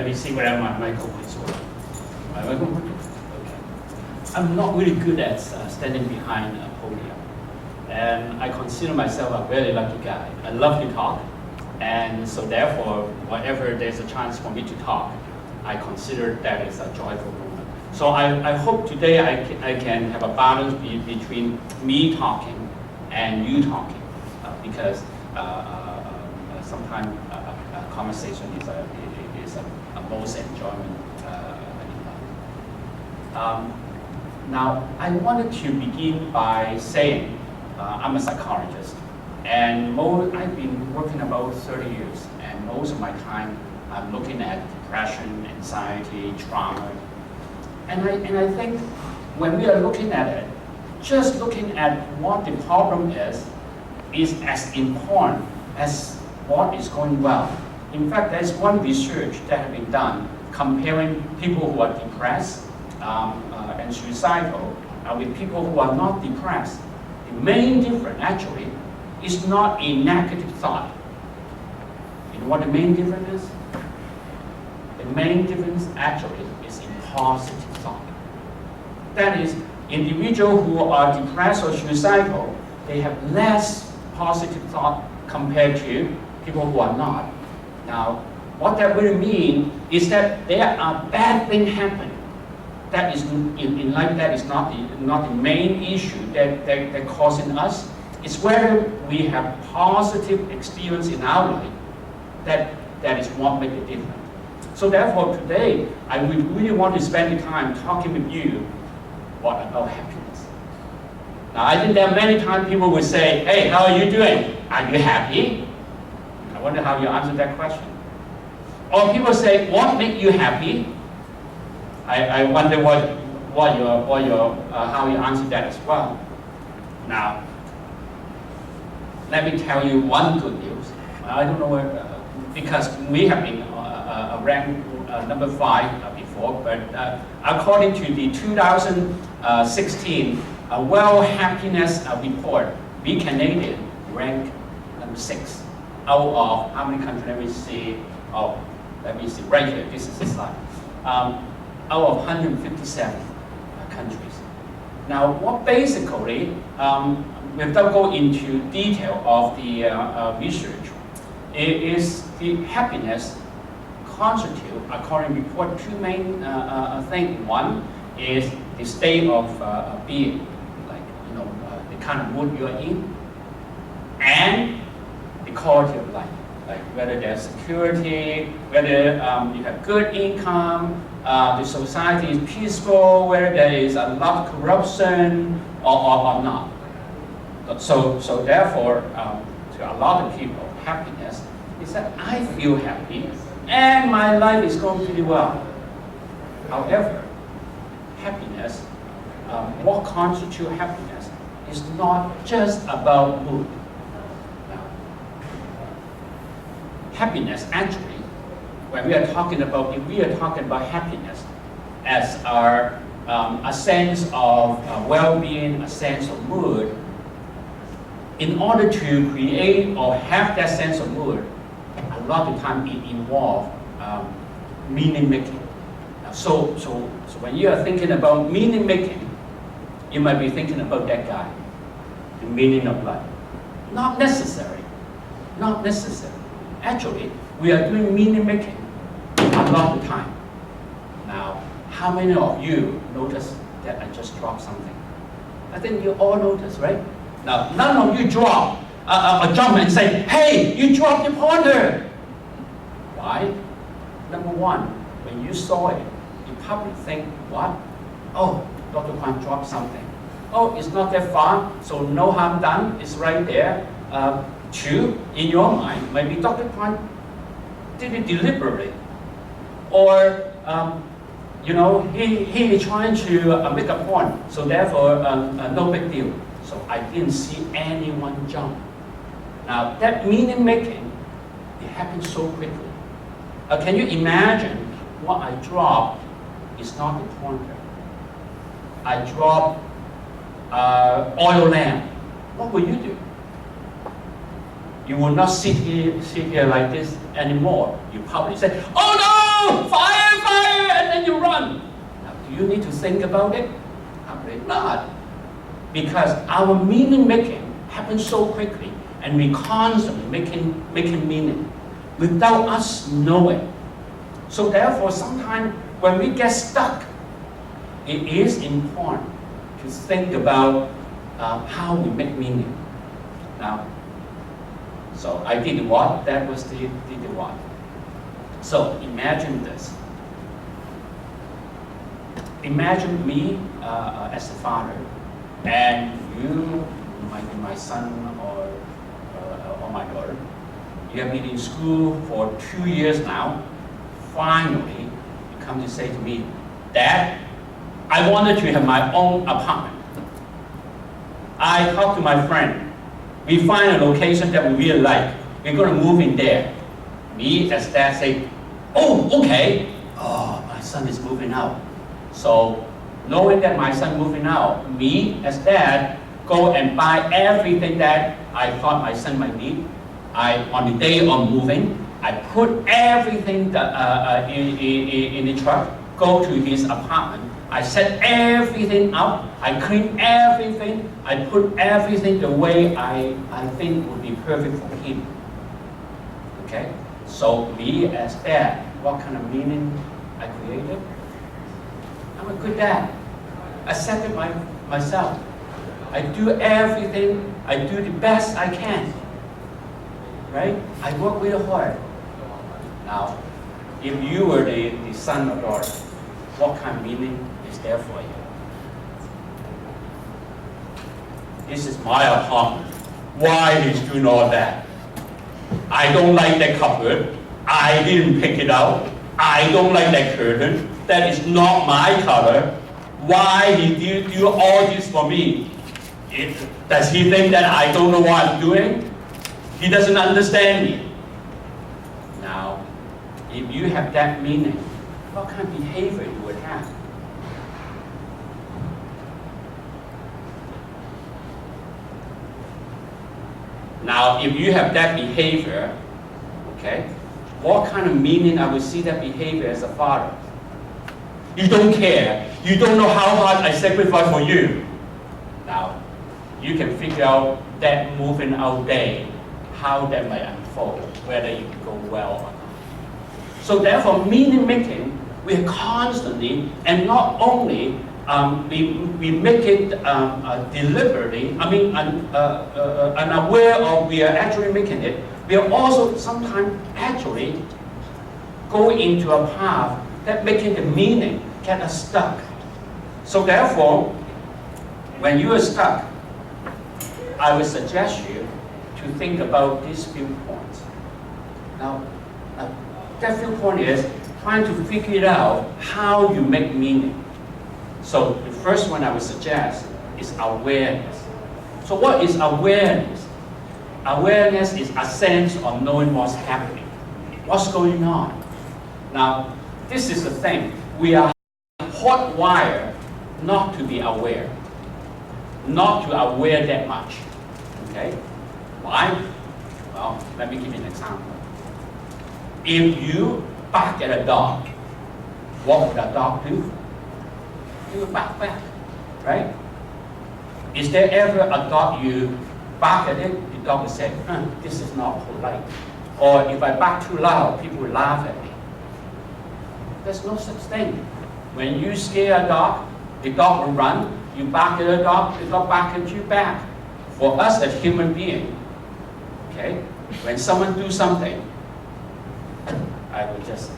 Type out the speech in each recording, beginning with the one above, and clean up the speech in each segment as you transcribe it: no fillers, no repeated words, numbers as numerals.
let me see whether my microphone is working. My microphone? Okay. I'm not really good at standing behind a podium. And I consider myself a very lucky guy. I love to talk. And so therefore, whenever there's a chance for me to talk, I consider that is a joyful moment. So I hope today I can have a balance between me talking and you talking, because sometimes a conversation is a most enjoyment in life. Now, I wanted to begin by saying I'm a psychologist, and I've been working about 30 years, and most of my time I'm looking at depression, anxiety, trauma, and I think when we are looking at it, just looking at what the problem is as important as what is going well. In fact, there's one research that has been done comparing people who are depressed and suicidal with people who are not depressed. The main difference actually is not a negative thought. You know what the main difference is? The main difference actually is in positive thought. That is, individuals who are depressed or suicidal, they have less positive thought compared to people who are not. Now, what that really means is that there are bad things happening. That is in life. That is not the main issue that causing us. It's whether we have positive experience in our life that is what makes the difference. So therefore, today I would really want to spend the time talking with you about happiness. Now, I think there are many times people will say, "Hey, how are you doing? Are you happy?" I wonder how you answer that question. Or people say, "What makes you happy?" I wonder how you answer that as well. Now, let me tell you one good news. I don't know where, because we have been ranked number 5 before, but according to the 2016 World Happiness Report, we Canadian ranked number 6 out of how many countries? Let me see. Oh, let me see. Right here. This is the slide. Out of 157 countries. Now, what basically, without going into detail of the research, it is the happiness constitute, according to report, two main things. One is the state of being, like the kind of mood you are in, and the quality of life, like whether there's security, whether you have good income, the society is peaceful, whether there is a lot of corruption or not. So therefore, to a lot of people, happiness is that I feel happy and my life is going pretty well. However, happiness, what constitutes happiness, is not just about mood. Happiness actually, when we are talking about, if we are talking about happiness as our a sense of well-being, a sense of mood, in order to create or have that sense of mood, a lot of time it involves meaning making. So when you are thinking about meaning making, you might be thinking about that guy, the meaning of life. Not necessary. Not necessary. Actually, we are doing meaning making a lot of time. Now, how many of you notice that I just dropped something? I think you all notice, right? Now, none of you drop a jump and say, "Hey, you dropped the pointer." Why? Number one, when you saw it, you probably think, what? Oh, Dr. Kwan dropped something. Oh, it's not that far, so no harm done, it's right there. Two, in your mind, maybe Dr. Kwan did it deliberately. Or, he is trying to make a point, so therefore, no big deal. So I didn't see anyone jump. Now, that meaning making, it happens so quickly. Can you imagine what I dropped is not the pointer? I dropped oil lamp. What will you do? You will not sit here like this anymore. You probably say, "Oh oh, fire, fire, and then you run. Now, do you need to think about it? Probably not. Because our meaning making happens so quickly, and we constantly making meaning without us knowing. So therefore, sometimes when we get stuck, it is important to think about how we make meaning. Now, so I did what? That was the what. So imagine this. Imagine me as a father, and you might be my son or my daughter. You have been in school for 2 years now. Finally, you come to say to me, Dad, I wanted to have my own apartment. I talked to my friend. We find a location that we really like. We're going to move in there. Me as dad say, oh, okay. Oh, my son is moving out. So, knowing that my son moving out, me as dad go and buy everything that I thought my son might need. On the day of moving, I put everything in the truck, go to his apartment. I set everything up, I clean everything, I put everything the way I think would be perfect for him. Okay? So me as dad, what kind of meaning I created? I'm a good dad. I accepted myself. I do everything, I do the best I can. Right? I work really hard. Now, if you were the son or daughter, what kind of meaning is there for you? This is my apartment. Why he's doing all that? I don't like that cupboard. I didn't pick it out. I don't like that curtain. That is not my color. Why he do all this for me? Does he think that I don't know what I'm doing? He doesn't understand me. Now, if you have that meaning, what kind of behavior you would have? Now, if you have that behavior, okay, what kind of meaning I would see that behavior as a father? You don't care. You don't know how hard I sacrifice for you. Now, you can figure out that moving out day, how that might unfold, whether it will go well or not. So therefore, meaning making, we are constantly, and not only we make it deliberately, unaware of we are actually making it, we are also sometimes actually go into a path that making the meaning get us stuck. So therefore, when you are stuck, I would suggest you to think about these few points. Now, that few point is trying to figure it out how you make meaning. So the first one I would suggest is awareness. So what is awareness? Awareness is a sense of knowing what's happening, what's going on. Now, this is the thing. We are hardwired not to be aware, not to aware that much. Okay? Why? Well, let me give you an example. If you bark at a dog, what would a dog do? You will bark back, right? Is there ever a dog you bark at it, the dog will say, this is not polite. Or if I bark too loud, people will laugh at me. There's no such thing. When you scare a dog, the dog will run. You bark at a dog, the dog barks at you back. For us as human beings, okay, when someone do something, I would just,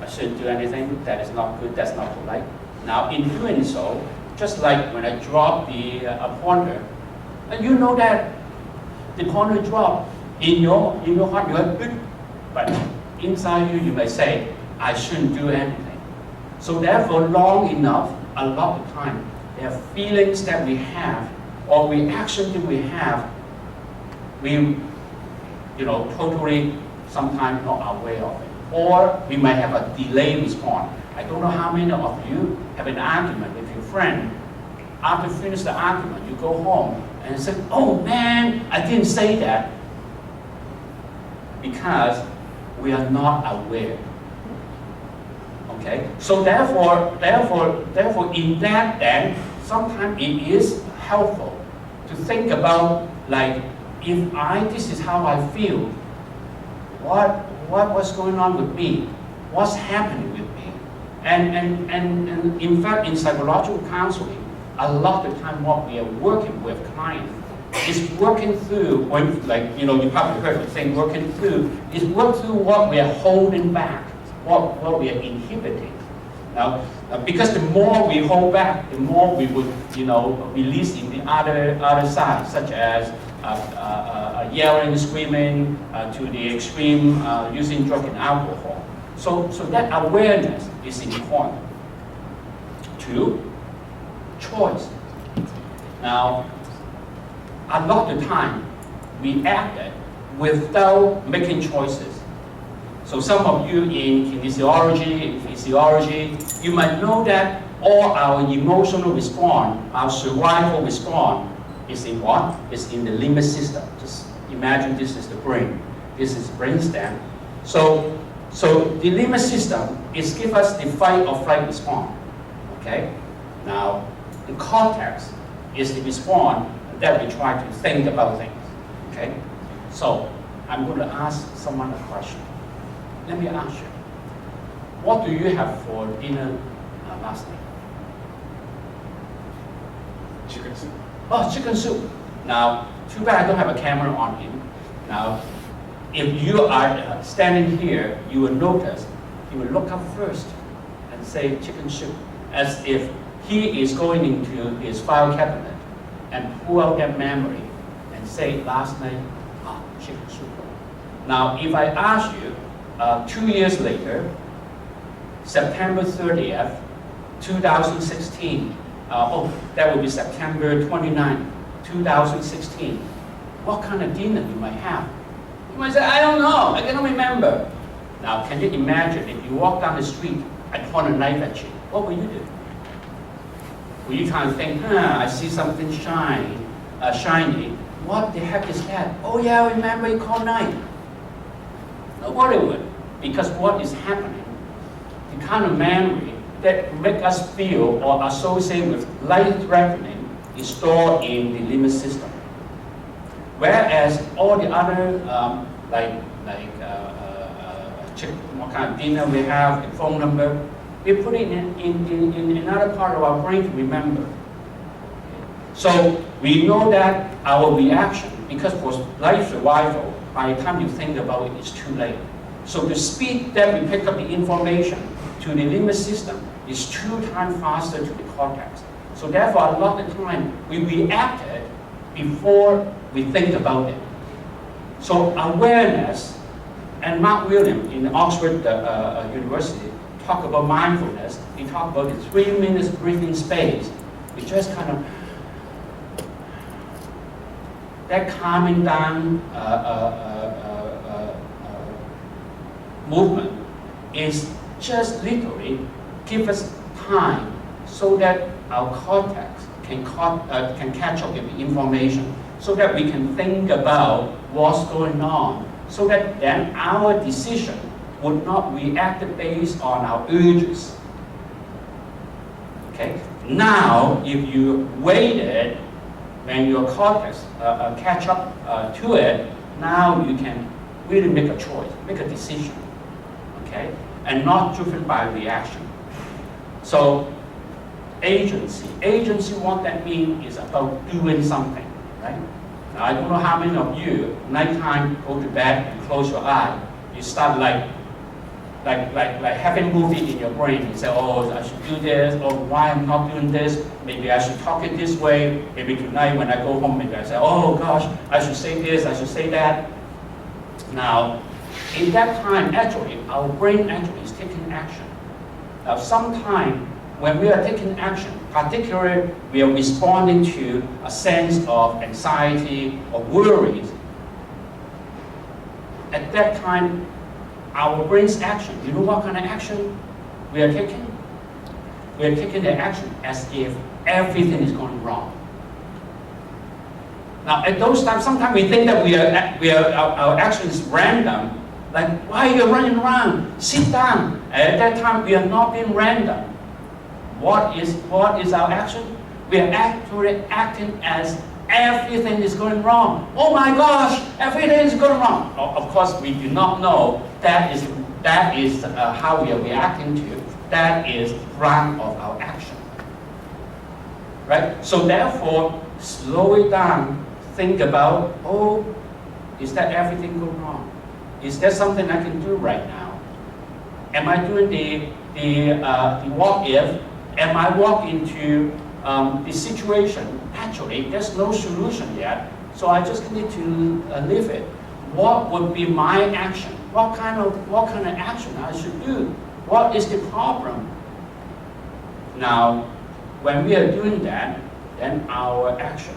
I shouldn't do anything, that is not good, that's not polite. Now in doing so, just like when I drop the pointer, and you know that the pointer drop in your heart, you are good, but inside you may say, I shouldn't do anything. So therefore, long enough, a lot of time, there are feelings that we have, or reaction that we have, we, totally sometimes not aware of it. Or we might have a delayed response. I don't know how many of you have an argument with your friend. After you finish the argument, you go home and say, oh man, I didn't say that. Because we are not aware. Okay, so therefore, in that then, sometimes it is helpful to think about, like, if this is how I feel, what's going on with me? What's happening with me? And in fact, in psychological counseling, a lot of the time what we are working with clients is working through, you probably heard the saying, working through what we are holding back, what we are inhibiting. Now, because the more we hold back, the more we would, release in the other side, such as yelling, screaming, to the extreme using drug and alcohol. So that awareness is important. 2, choice. Now, a lot of the time we acted without making choices. So some of you in kinesiology, in physiology, you might know that all our emotional response, our survival response, is in what? Is in the limbic system. Just imagine this is the brain. This is the brainstem. So the limbic system is give us the fight or flight response. Okay? Now, the cortex is the response that we try to think about things. Okay? So I'm going to ask someone a question. Let me ask you, what do you have for dinner last night? Chicken soup. Oh, chicken soup. Now, too bad I don't have a camera on him. Now, if you are standing here, you will notice, he will look up first and say chicken soup, as if he is going into his file cabinet and pull out that memory and say, last night, chicken soup. Now, if I ask you, 2 years later, September 30th, 2016, that will be September 29, 2016, what kind of dinner you might have? You might say, I don't know, I cannot remember. Now, can you imagine if you walk down the street, I point a knife at you, what will you do? Will you try to think, I see something shiny, what the heck is that? Oh yeah, I remember you called knife. Nobody would, because what is happening, the kind of memory that make us feel or associate with life-threatening is stored in the limbic system. Whereas all the other, what kind of dinner we have, the phone number, we put it in another part of our brain to remember. So we know that our reaction, because for life survival, by the time you think about it, it's too late. So the speed that we pick up the information to the limbic system is 2 times faster to the cortex. So therefore, a lot of the time, we reacted before we think about it. So awareness, and Mark Williams in Oxford University talk about mindfulness. He talk about the 3 minutes breathing space. We just kind of, that calming down movement is just literally give us time so that our cortex can catch up with the information, so that we can think about what's going on, so that then our decision would not react based on our urges. Okay? Now, if you waited when your cortex catch up to it, now you can really make a choice, make a decision. Okay? And not driven by reaction. So, agency. Agency, what that means is about doing something, right? Now, I don't know how many of you, nighttime, go to bed and close your eye. You start like having a movie in your brain. You say, oh, I should do this, or why I'm not doing this? Maybe I should talk it this way. Maybe tonight when I go home, maybe I say, oh gosh, I should say this, I should say that. Now, in that time, actually, our brain actually is taking action. Now, sometimes when we are taking action, particularly we are responding to a sense of anxiety or worries, at that time, our brain's action, you know what kind of action we are taking? We are taking the action as if everything is going wrong. Now, at those times, sometimes we think that our action is random, Like, why are you running around? Sit down. At that time, we are not being random. What is our action? We are actually acting as everything is going wrong. Oh my gosh, everything is going wrong. Of course, we do not know that is how we are reacting to. That is ground of our action. Right? So therefore, slow it down. Think about, oh, is that everything going wrong? Is there something I can do right now? Am I doing the what if? Am I walk into the situation? Actually, there's no solution yet, so I just need to live it. What would be my action? What kind of action I should do? What is the problem? Now, when we are doing that, then our action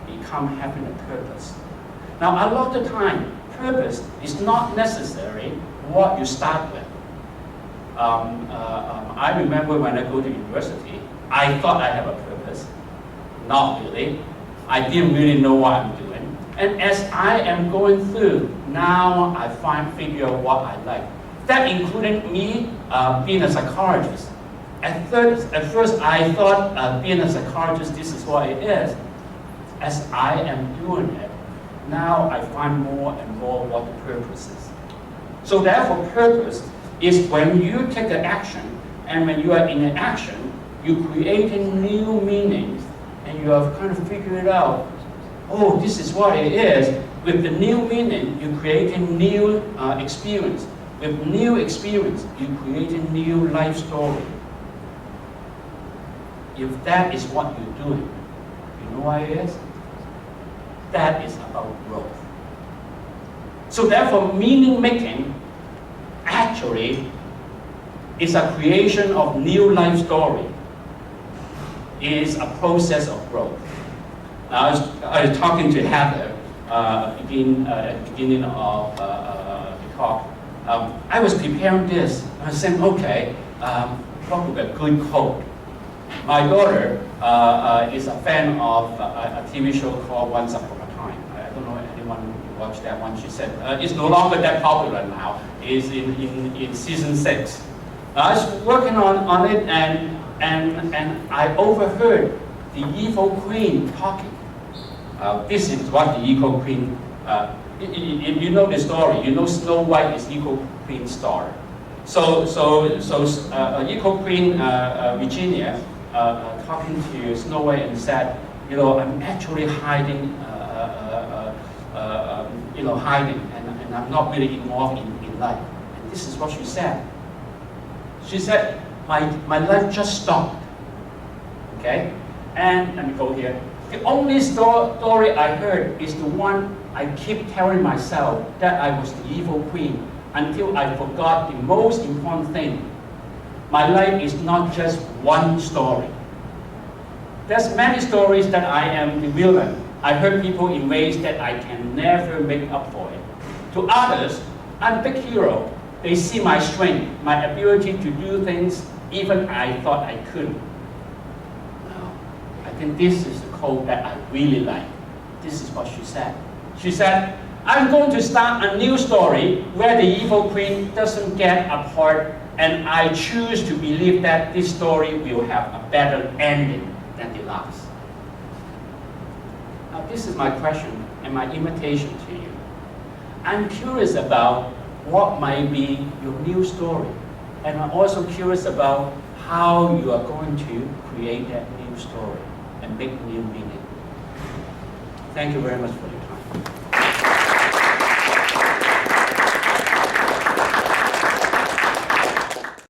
become having a purpose. Now, a lot of the time, purpose is not necessarily what you start with. I remember when I go to university, I thought I have a purpose. Not really. I didn't really know what I'm doing. And as I am going through, now I figure out what I like. That including me being a psychologist. At first I thought being a psychologist, this is what it is. As I am doing it, now I find more and more what the purpose is. So therefore, purpose is when you take the action, and when you are in an action, you creating new meanings, and you have kind of figured out, oh, this is what it is. With the new meaning, you creating new experience. With new experience, you creating new life story. If that is what you're doing, you know what it is? That is about growth. So therefore, meaning making actually is a creation of new life story. It is a process of growth. Now, I was talking to Heather at the beginning of the talk. I was preparing this. I was saying, okay, what would be a good quote? My daughter is a fan of a TV show called Once Upon a Time. I don't know if anyone watched that one. She said it's no longer that popular now. It's in season 6. I was working on it, and I overheard the evil queen talking. This is what the evil queen. If you know the story, you know Snow White is evil queen's story. So evil queen Virginia. Talking to Snow White and said, you know, I'm actually hiding, hiding, and I'm not really involved in life. And this is what she said. She said, my life just stopped. Okay? And let me go here. The only story I heard is the one I keep telling myself, that I was the evil queen, until I forgot the most important thing. My life is not just one story. There's many stories that I am the villain. I hurt people in ways that I can never make up for it. To others, I'm a big hero. They see my strength, my ability to do things even I thought I couldn't. Now, I think this is the quote that I really like. This is what she said. She said, I'm going to start a new story where the evil queen doesn't get a part, and I choose to believe that this story will have a better ending than the last. Now, this is my question and my invitation to you. I'm curious about what might be your new story, and I'm also curious about how you are going to create that new story and make new meaning. Thank you very much for your time.